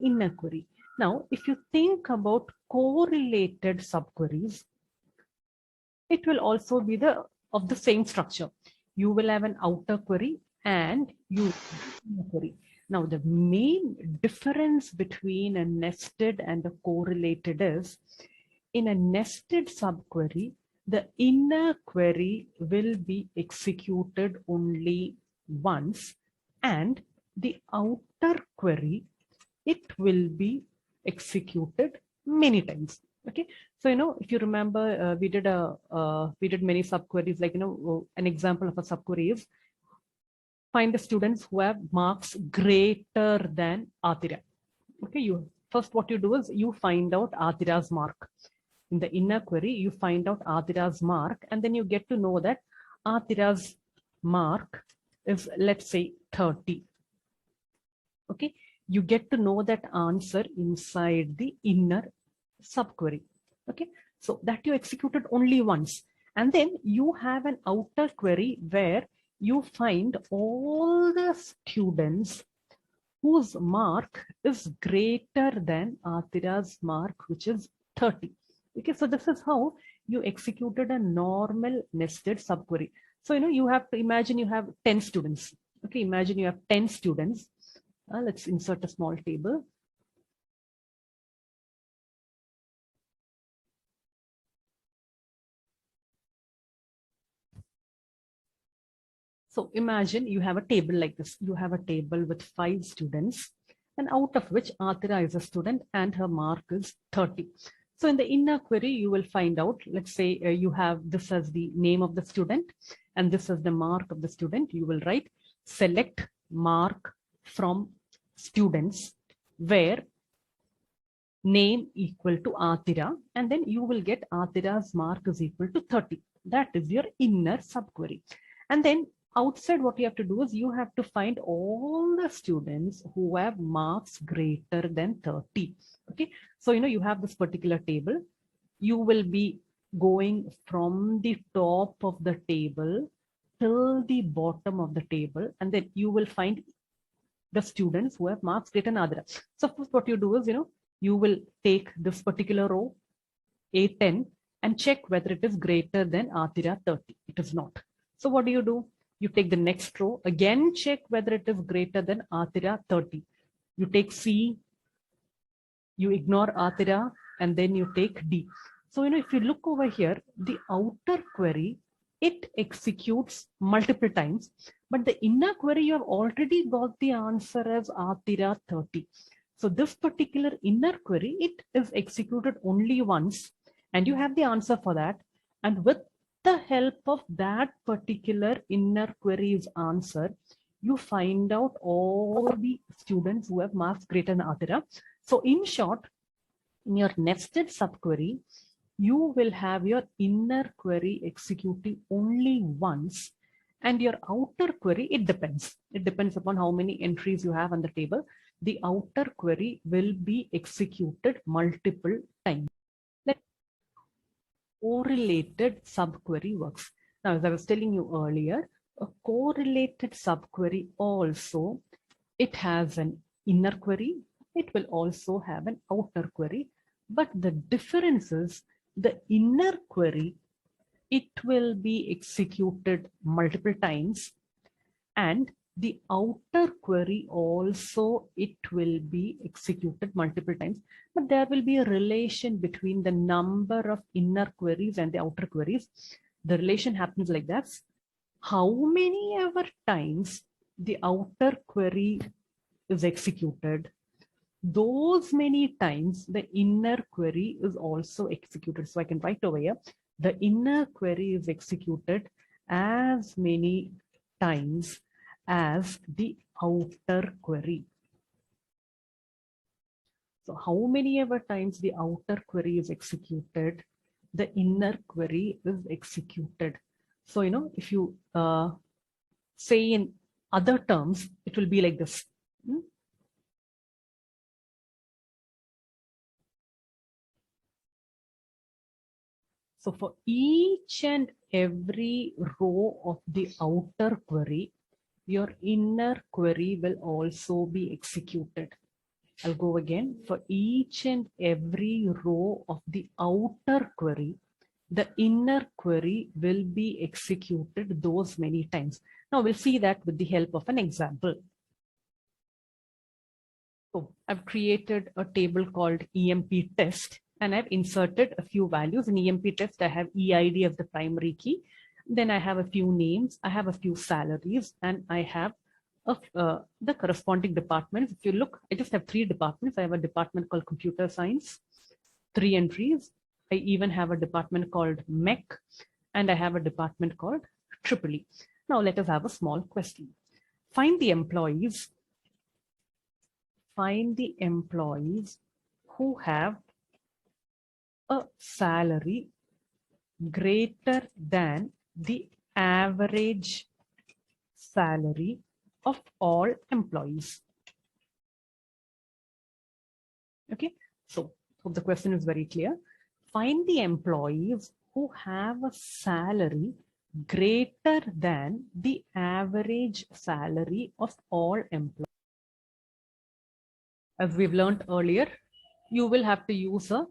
inner query. Now, if you think about correlated subqueries, it will also be of the same structure. You will have an outer query and inner query. Now, the main difference between a nested and a correlated is, in a nested subquery, the inner query will be executed only once, and the outer query, it will be executed many times. Okay, so if you remember, we did many subqueries. Like an example of a subquery is find the students who have marks greater than Atira. Okay, what you do is you find out Atira's mark. In the inner query, you find out Atira's mark, and then you get to know that Atira's mark is, let's say, 30. Okay, you get to know that answer inside the inner subquery. Okay, so that you executed only once, and then you have an outer query where you find all the students whose mark is greater than Atira's mark, which is 30. Okay, so this is how you executed a normal nested subquery. So you have to imagine you have 10 students. Okay, imagine you have 10 students. Let's insert a small table. So imagine you have a table like this. You have a table with 5 students, and out of which Atira is a student and her mark is 30. So in the inner query, you will find out, let's say you have this as the name of the student, and this is the mark of the student. You will write select mark from students where name equal to Atira, and then you will get Atira's mark is equal to 30. That is your inner subquery. And then outside, what you have to do is you have to find all the students who have marks greater than 30. Okay, so you have this particular table. You will be going from the top of the table till the bottom of the table, and then you will find the students who have marks greater than Atira. So what you do is you will take this particular row A10 and check whether it is greater than Atira 30. It is not. So what do? You take the next row, again check whether it is greater than Atira 30. You take C, you ignore Atira, and then you take D. So if you look over here, the outer query, it executes multiple times, but the inner query, you have already got the answer as Atira 30. So this particular inner query, it is executed only once, and you have the answer for that. And with the help of that particular inner query's answer, you find out all the students who have marks greater than Atira. So in short, in your nested subquery, you will have your inner query executing only once, and your outer query, it depends. It depends upon how many entries you have on the table. The outer query will be executed multiple times. Let correlated subquery works. Now, as I was telling you earlier, a correlated subquery also, it has an inner query. It will also have an outer query. But the difference is the inner query, it will be executed multiple times, and the outer query also, it will be executed multiple times. But there will be a relation between the number of inner queries and the outer queries. The relation happens like that. How many ever times the outer query is executed, those many times the inner query is also executed. So I can write over here, the inner query is executed as many times as the outer query. So how many ever times the outer query is executed, the inner query is executed. So, if you say in other terms, it will be like this. So for each and every row of the outer query, your inner query will also be executed. I'll go again. For each and every row of the outer query, the inner query will be executed those many times. Now we'll see that with the help of an example. So I've created a table called EMP test, and I've inserted a few values. In EMP test, I have EID of the primary key. Then I have a few names, I have a few salaries, and I have the corresponding departments. If you look, I just have 3 departments. I have a department called computer science, 3 entries. I even have a department called mech, and I have a department called EEE. Now let us have a small question. Find the employees who have a salary greater than the average salary of all employees. Okay, so hope the question is very clear. Find the employees who have a salary greater than the average salary of all employees. As we've learned earlier, you will have to use a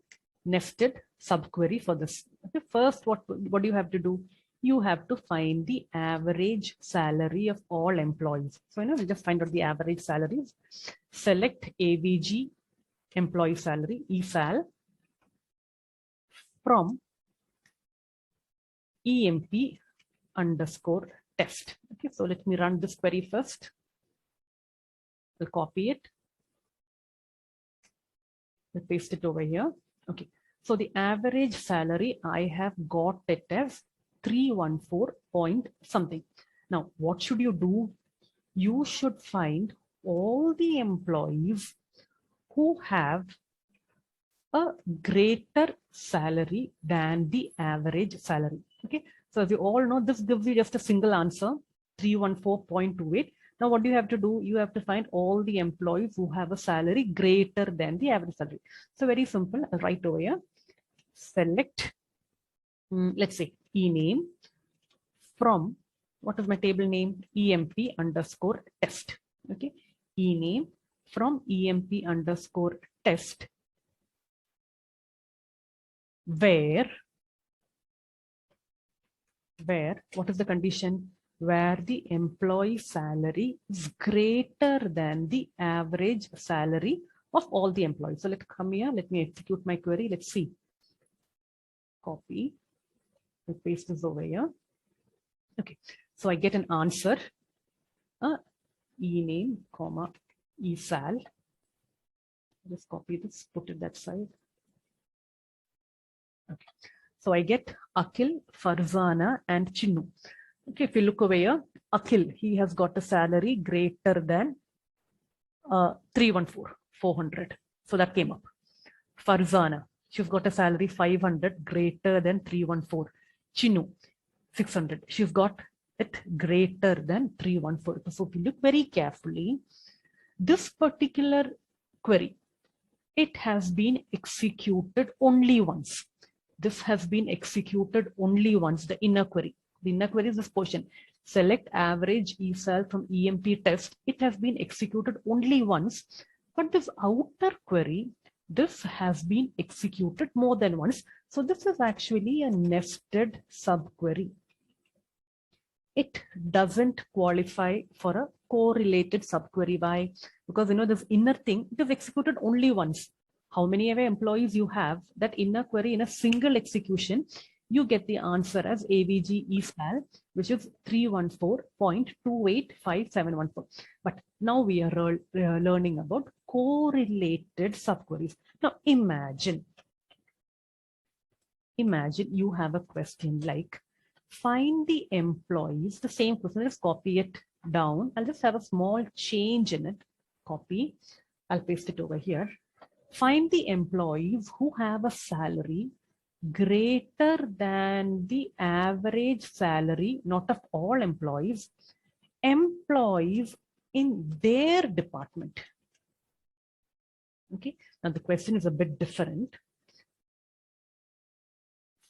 nested subquery for this. Okay, first, what do you have to do? You have to find the average salary of all employees. So, we'll just find out the average salaries. Select AVG employee salary, ESAL, from EMP underscore test. Okay, so let me run this query first. I'll copy it. I'll paste it over here. Okay, so the average salary, I have got it as 314 point something. Now, what should you do? You should find all the employees who have a greater salary than the average salary. Okay, so as you all know, this gives you just a single answer, 314.28. Now, what do you have to do? You have to find all the employees who have a salary greater than the average salary. So very simple. I'll write over here. Select, let's say, ename from, what is my table name? EMP underscore test. Okay, ename from EMP underscore test, where what is the condition? Where the employee salary is greater than the average salary of all the employees. So let's come here. Let me execute my query. Let's see. Copy. I'll paste this over here. Okay. So I get an answer. Ename, comma, ESAL. Just copy this, put it that side. Okay. So I get Akhil, Farzana, and Chinnu. Okay, if you look over here, Akhil, he has got a salary greater than 400. So that came up. Farzana, she's got a salary 500 greater than 314. Chinnu, 600. She's got it greater than 314. So if you look very carefully, this particular query, it has been executed only once. This has been executed only once, the inner query. The inner query is this portion. Select average ESAL from EMP test. It has been executed only once, but this outer query, this has been executed more than once. So this is actually a nested subquery. It doesn't qualify for a correlated subquery. Why? Because this inner thing, it is executed only once. How many ever employees you have, that inner query in a single execution, you get the answer as AVG ESAL, which is 314.285714. But now we are learning about correlated subqueries. Now imagine you have a question like, find the employees, the same question, just copy it down. I'll just have a small change in it. Copy, I'll paste it over here. Find the employees who have a salary greater than the average salary, not of all employees, employees in their department. Okay, now the question is a bit different.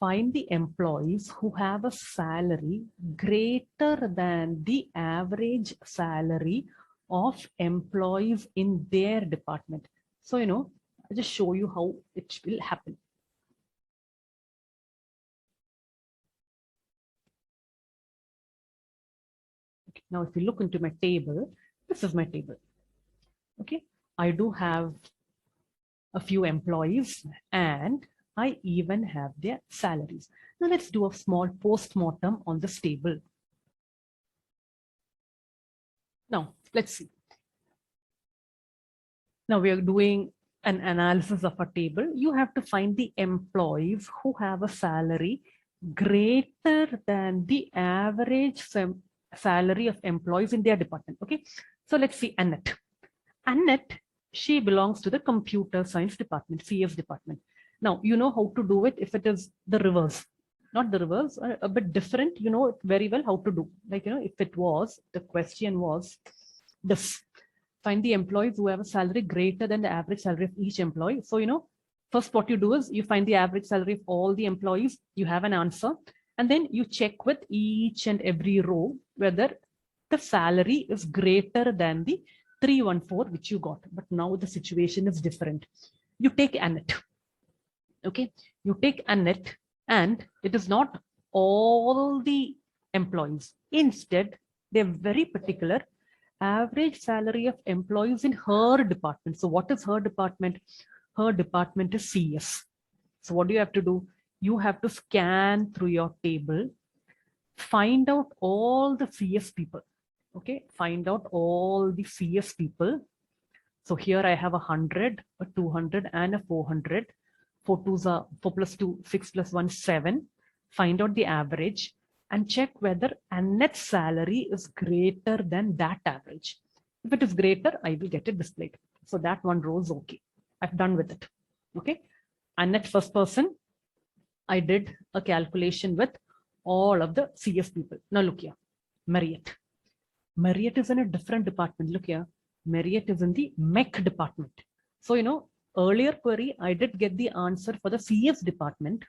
Find the employees who have a salary greater than the average salary of employees in their department. So, I'll just show you how it will happen. Okay. Now, if you look into my table, this is my table. Okay, I do have a few employees and I even have their salaries. Now let's do a small post-mortem on this table. Now, let's see. Now we are doing an analysis of a table. You have to find the employees who have a salary greater than the average salary of employees in their department. Okay, so let's see Annette. Annette, she belongs to the computer science department, CS department. Now, you know how to do it if it is the reverse. Not the reverse, a bit different, you know very well how to do. Like, if it was, the question was this. Find the employees who have a salary greater than the average salary of each employee. So, first what you do is you find the average salary of all the employees, you have an answer, and then you check with each and every row whether the salary is greater than the 314 which you got. But now the situation is different. You take Annette. Okay, you take Annette, and it is not all the employees. Instead, they're very particular. Average salary of employees in her department. So what is her department? Her department is CS. So what do you have to do? You have to scan through your table, find out all the CS people. Okay, find out all the CS people. So here I have 100, a 200, and a 400. 4 2s are 4 plus 2, 6 plus 1, 7. Find out the average and check whether Annette's salary is greater than that average. If it is greater, I will get it displayed. So that one row is okay. I've done with it. Okay. Annette first person, I did a calculation with all of the CS people. Now look here, Marriott. Marriott is in a different department. Look here, Marriott is in the MEC department. So, earlier query, I did get the answer for the CS department,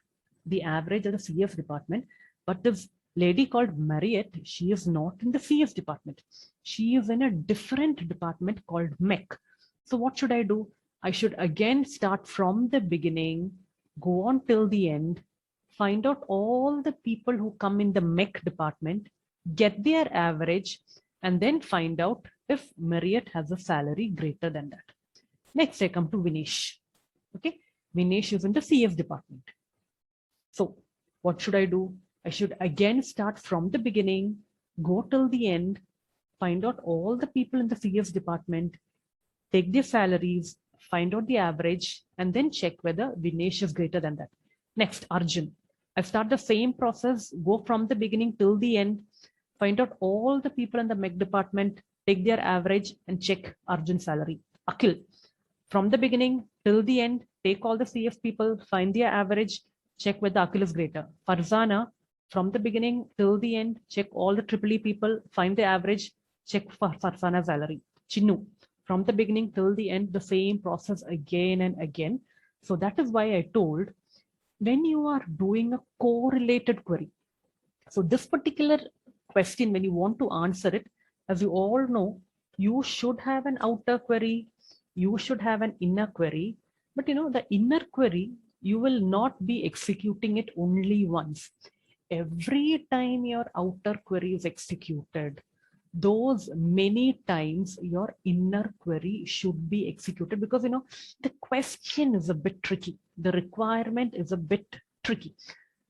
the average of the CS department, but this lady called Marriott, she is not in the CS department. She is in a different department called MEC. So what should I do? I should again start from the beginning, go on till the end, find out all the people who come in the MEC department, get their average, and then find out if Marriott has a salary greater than that. Next, I come to Vinesh. Okay, Vinesh is in the CS department. So what should I do? I should again start from the beginning, go till the end, find out all the people in the CS department, take their salaries, find out the average, and then check whether Vinesh is greater than that. Next, Arjun. I start the same process, go from the beginning till the end, find out all the people in the MEC department, take their average, and check Arjun's salary. Akhil. From the beginning till the end, take all the CS people, find their average, check whether Akhil is greater. Farzana, from the beginning till the end, check all the EEE people, find the average, check for Farzana's salary. Chinnu, from the beginning till the end, the same process again and again. So that is why I told, when you are doing a correlated query, so this particular question, when you want to answer it, as you all know, you should have an outer query, you should have an inner query, but the inner query, you will not be executing it only once. Every time your outer query is executed, those many times your inner query should be executed, because the question is a bit tricky, the requirement is a bit tricky.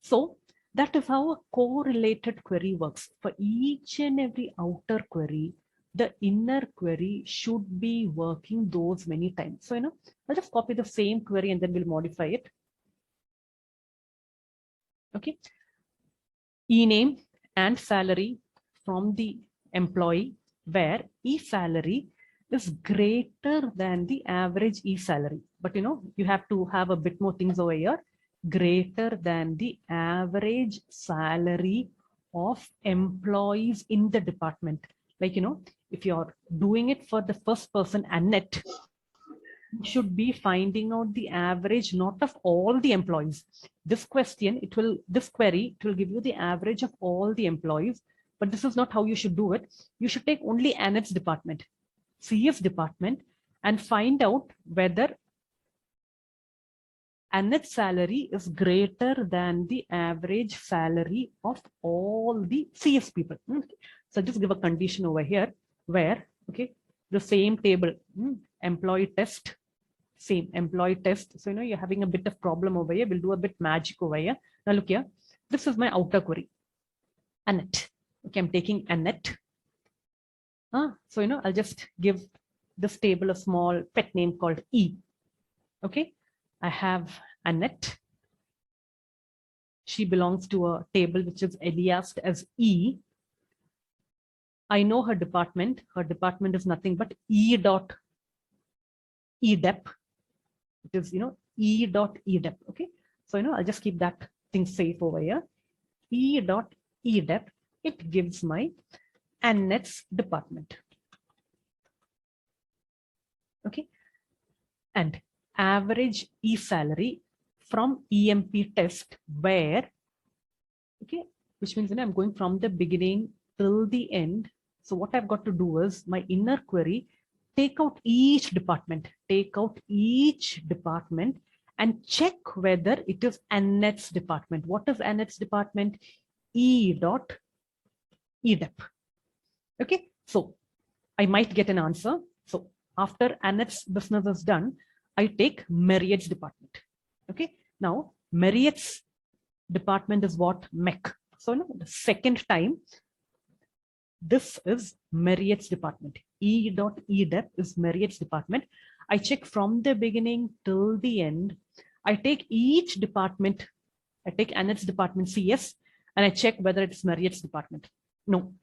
So that is how a correlated query works. For each and every outer query, the inner query should be working those many times. So, I'll just copy the same query and then we'll modify it. Okay. E-name and salary from the employee, where e-salary is greater than the average e-salary. But, you have to have a bit more things over here. Greater than the average salary of employees in the department. Like, if you're doing it for the first person, Annette, you should be finding out the average, not of all the employees. This question, this query, it will give you the average of all the employees, but this is not how you should do it. You should take only Annette's department, CS department, and find out whether Annette's salary is greater than the average salary of all the CS people. So just give a condition over here where, okay, the same table, employee test, same employee test. So, you're having a bit of problem over here. We'll do a bit magic over here. Now look here, this is my outer query, Annette. Okay, I'm taking Annette. So, I'll just give this table a small pet name called E. Okay, I have Annette. She belongs to a table which is aliased as E. I know her department. Her department is nothing but E dot EDEP. It is, E dot EDEP. Okay, so, I'll just keep that thing safe over here. E dot EDEP. It gives my Annette's department. Okay, and average E salary from EMP test where, okay, which means I'm going from the beginning till the end. So what I've got to do is my inner query, take out each department and check whether it is Annette's department. What is Annette's department? E dot EDEP. Okay, so I might get an answer. So after Annette's business is done, I take Marriott's department. Okay, now Marriott's department is what? MEC. So the second time, this is Marriott's department. E dot EDEP is Marriott's department. I check from the beginning till the end. I take each department. I take Annette's department CS and I check whether it's Marriott's department. No.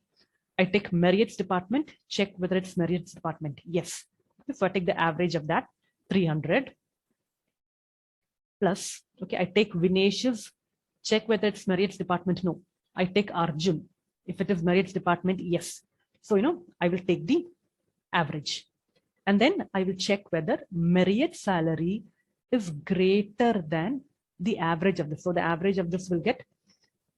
I take Marriott's department, check whether it's Marriott's department. Yes. So I take the average of that, 300 plus, okay, I take Vinesh's, check whether it's Marriott's department. No. I take Arjun. If it is Marriott's department, yes. So, I will take the average. And then I will check whether Marriott's salary is greater than the average of this. So the average of this will get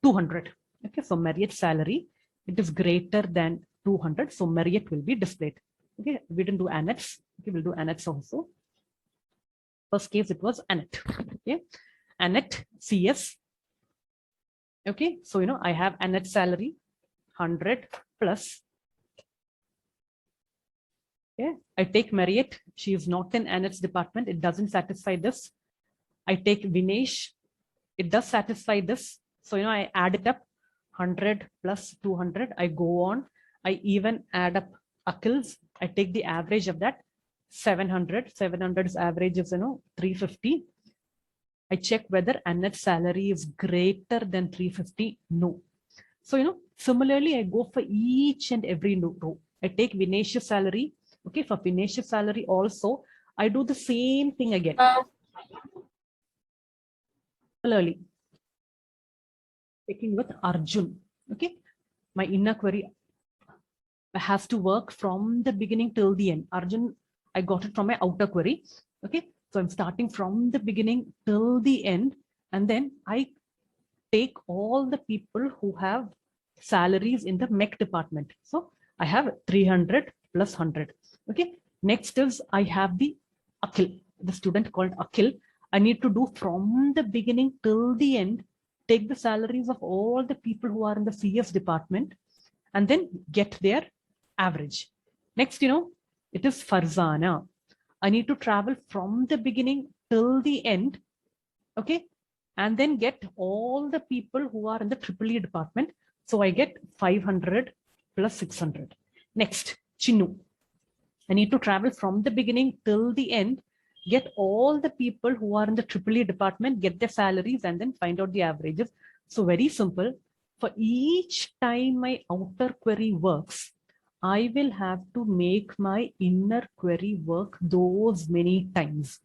200. Okay, so Marriott's salary, it is greater than 200. So Marriott will be displayed. Okay, we didn't do Annette's. Okay, we'll do Annette's also. First case, it was Annette. Okay, Annette CS. Okay, so I have Annette's salary 100 plus. Okay, I take Marriott. She is not in Annette's department. It doesn't satisfy this. I take Vinesh. It does satisfy this. So I add it up, 100 plus 200. I go on. I even add up Akhil's. I take the average of that, 700. 700's average is 350. I check whether Annette's salary is greater than 350. No. So similarly, I go for each and every row. I take Vinesh's salary. Okay, for Vinesh's salary also, I do the same thing again. Similarly, taking with Arjun. Okay, my inner query has to work from the beginning till the end. Arjun, I got it from my outer query. Okay, so I'm starting from the beginning till the end, and then I take all the people who have salaries in the MEC department. So I have 300 plus 100. Okay, next is I have the Akhil, the student called Akhil. I need to do from the beginning till the end, take the salaries of all the people who are in the CS department and then get their average. Next, it is Farzana. I need to travel from the beginning till the end, okay, and then get all the people who are in the EEE department. So I get 500 plus 600. Next, Chinu. I need to travel from the beginning till the end, get all the people who are in the EEE department, get their salaries, and then find out the averages. So very simple. For each time my outer query works, I will have to make my inner query work those many times.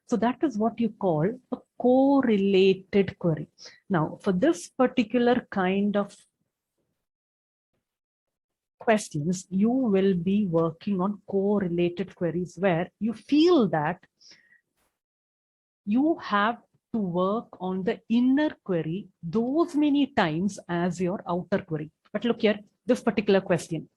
So that is what you call a correlated query. Now, for this particular kind of questions, you will be working on correlated queries where you feel that you have to work on the inner query those many times as your outer query. But look here, this particular question.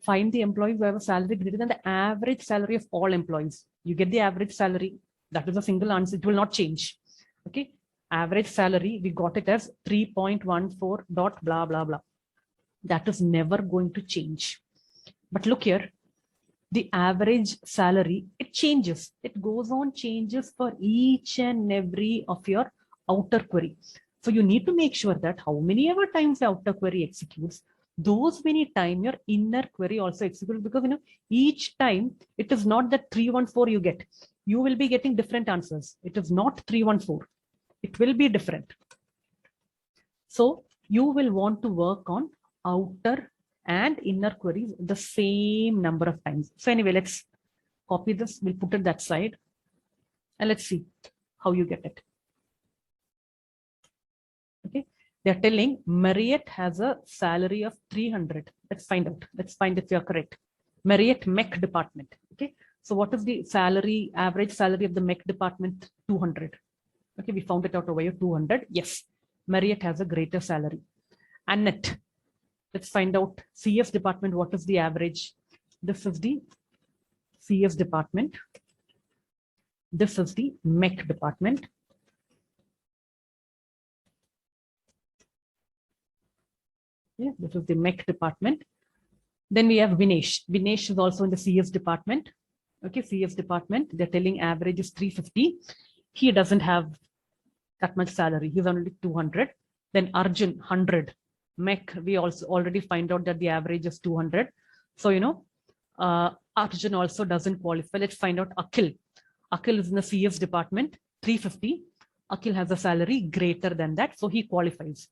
Find the employees who have a salary greater than the average salary of all employees. You get the average salary. That is a single answer. It will not change. Okay. Average salary, we got it as 3.14 dot blah, blah, blah. That is never going to change. But look here, the average salary, it changes. It goes on changes for each and every of your outer query. So you need to make sure that how many ever times the outer query executes, those many times your inner query also executes, because each time it is not that 314 you get. You will be getting different answers. It is not 314. It will be different. So you will want to work on outer and inner queries the same number of times. So anyway, let's copy this. We'll put it that side. And let's see how you get it. Okay. They're telling Marriott has a salary of 300. Let's find out. Let's find if you're correct. Marriott MEC department. Okay. So what is the salary, average salary of the MEC department? 200. Okay. We found it out over here, 200. Yes. Marriott has a greater salary. Annette. Let's find out CS department. What is the average? This is the CS department. This is the MEC department. Yeah, this is the MEC department. Then we have Vinesh. Vinesh is also in the CS department. Okay, CS department. They're telling average is 350. He doesn't have that much salary. He's only 200. Then Arjun, 100. MEC, we also already find out that the average is 200. So, Arjun also doesn't qualify. Let's find out Akhil. Akhil is in the CS department, 350. Akhil has a salary greater than that. So he qualifies.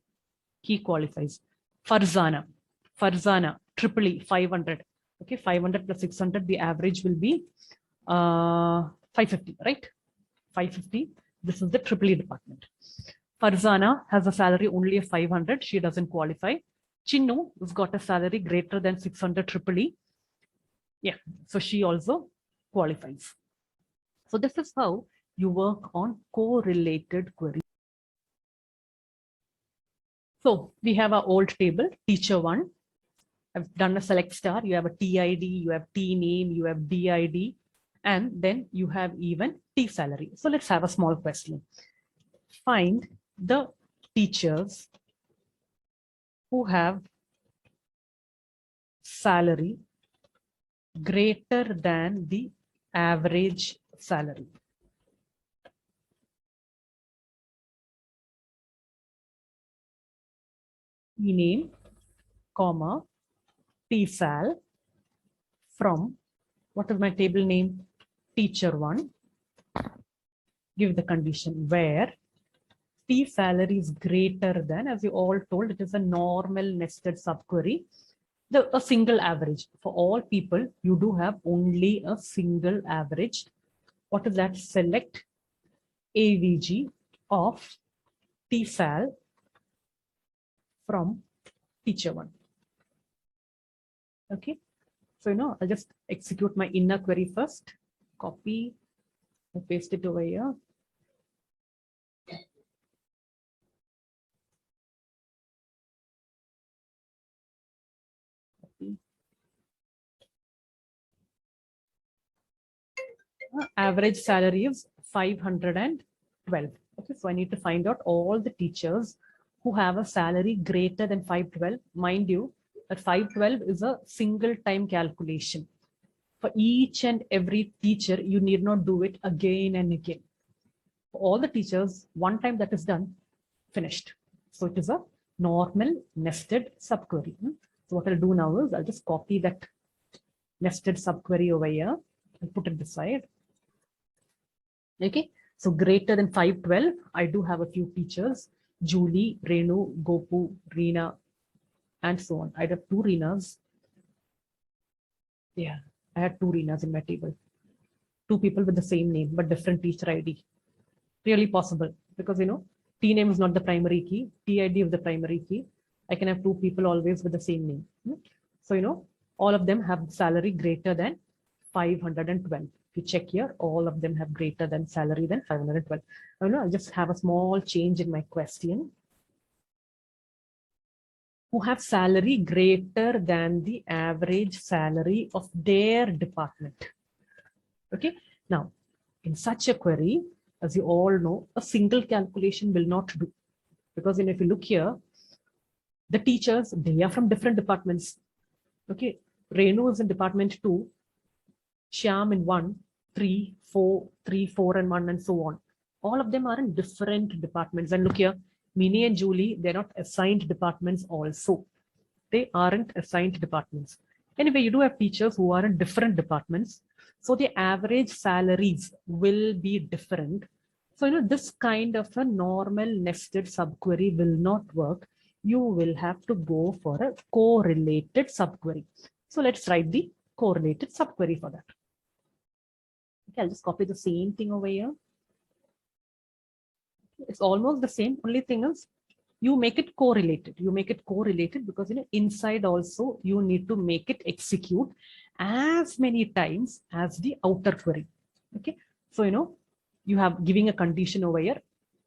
He qualifies. Farzana, triple E, 500. Okay, 500 plus 600, the average will be 550, right? 550. This is the triple E department. Farzana has a salary only of 500. She doesn't qualify. Chinnu has got a salary greater than 600 triple E. Yeah, so she also qualifies. So this is how you work on correlated queries. So we have our old table, teacher one. I've done a select star. You have a TID, you have T name, you have DID, and then you have even T salary. So let's have a small question. Find the teachers who have salary greater than the average salary. T name, comma, T sal from, what is my table name? Teacher one. Give the condition where T salary is greater than, as you all told, it is a normal nested subquery. A single average. For all people, you do have only a single average. What is that? Select AVG of T sal from teacher one. Okay. So, I'll just execute my inner query first. Copy, I paste it over here. Average salary is 512. Okay, so I need to find out all the teachers who have a salary greater than 512. Mind you, that 512 is a single time calculation. For each and every teacher, you need not do it again and again. For all the teachers, one time that is done, finished. So it is a normal nested subquery. So what I'll do now is I'll just copy that nested subquery over here and put it beside. Okay, so greater than 512, I do have a few teachers, Julie, Renu, Gopu, Reena, and so on. I have 2 Reenas. Yeah, I had 2 Reenas in my table. 2 people with the same name, but different teacher ID. Really possible because, T name is not the primary key, TID is the primary key. I can have 2 people always with the same name. So, all of them have salary greater than 512. If you check here, all of them have greater than salary than 512. I'll just have a small change in my question. who have salary greater than the average salary of their department. Okay. Now, in such a query, as you all know, a single calculation will not do. Because if you look here, the teachers, they are from different departments. Okay. Renu is in department 2, Shyam in 1, 3, 4, 3, 4, and 1, and so on. All of them are in different departments. And look here, Minnie and Julie, they're not assigned departments also. They aren't assigned departments. Anyway, you do have teachers who are in different departments. So the average salaries will be different. So, this kind of a normal nested subquery will not work. You will have to go for a correlated subquery. So let's write the correlated subquery for that. Okay, I'll just copy the same thing over here. It's almost the same. Only thing is you make it correlated. You make it correlated because inside also you need to make it execute as many times as the outer query. Okay, so you have giving a condition over here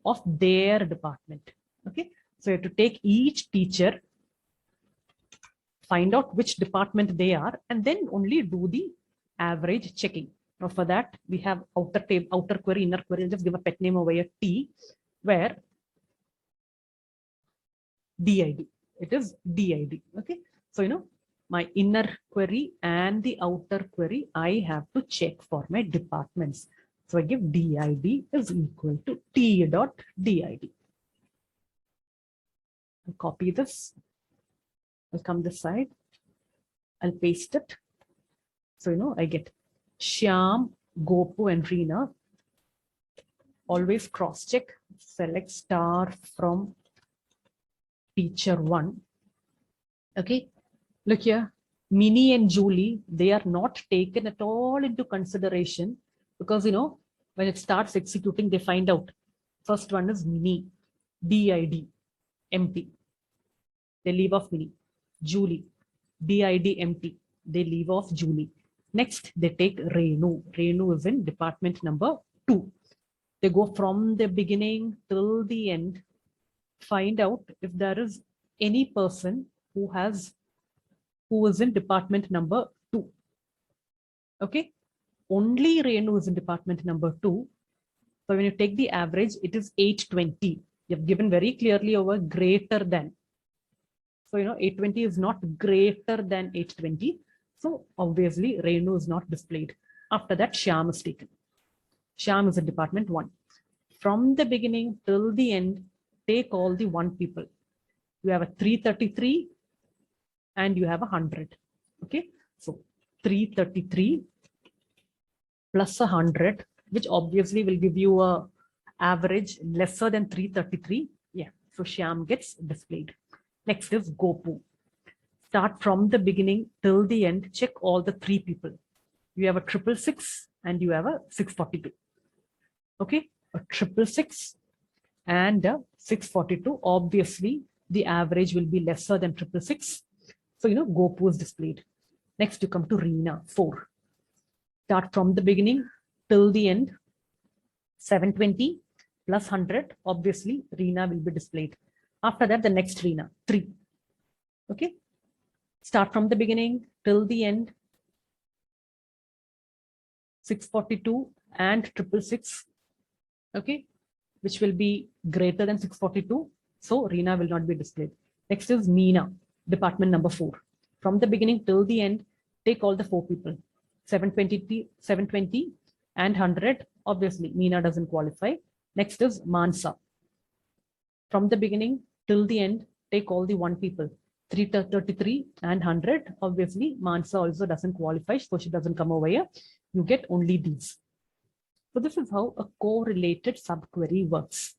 of their department. Okay, so you have to take each teacher, find out which department they are, and then only do the average checking. Now for that we have outer query, inner query. I'll just give a pet name over here T, where DID. It is DID. Okay. So, my inner query and the outer query, I have to check for my departments. So I give DID is equal to T dot DID. I'll copy this. I'll come this side. I'll paste it. So, I get Shyam, Gopu, and Reena. Always cross check, select star from teacher 1. Okay, look here, Minnie and Julie, they are not taken at all into consideration because when it starts executing, they find out. First one is Minnie, DID, empty. They leave off Minnie. Julie, DID, empty. They leave off Julie. Next, they take Renu. Renu is in department number 2. They go from the beginning till the end, find out if there is any person who is in department number 2. Okay, only Renu is in department number 2. So when you take the average, it is 820. You have given very clearly over greater than. So 820 is not greater than 820. So obviously Renu is not displayed. After that, Shyam is taken. Shyam is in department 1. From the beginning till the end, take all the 1 people. You have a 333 and you have 100. Okay, so 333 plus 100, which obviously will give you a average lesser than 333. Yeah, so Shyam gets displayed. Next is Gopu. Start from the beginning till the end, check all the 3 people. You have a 666 and you have a 642. Okay, a 666 and a 642. Obviously, the average will be lesser than 666. So, Gopu is displayed. Next, you come to Reena, 4. Start from the beginning till the end, 720 plus 100. Obviously, Reena will be displayed. After that, the next Reena, 3. Okay. Start from the beginning till the end, 642 and 666. Okay, which will be greater than 642. So Reena will not be displayed. Next is Meena, department number 4. From the beginning till the end, take all the 4 people, 720 and 100. Obviously, Meena doesn't qualify. Next is Mansa. From the beginning till the end, take all the 1 people, 333 and 100. Obviously, Mansa also doesn't qualify, so she doesn't come over here. You get only these. So this is how a correlated subquery works.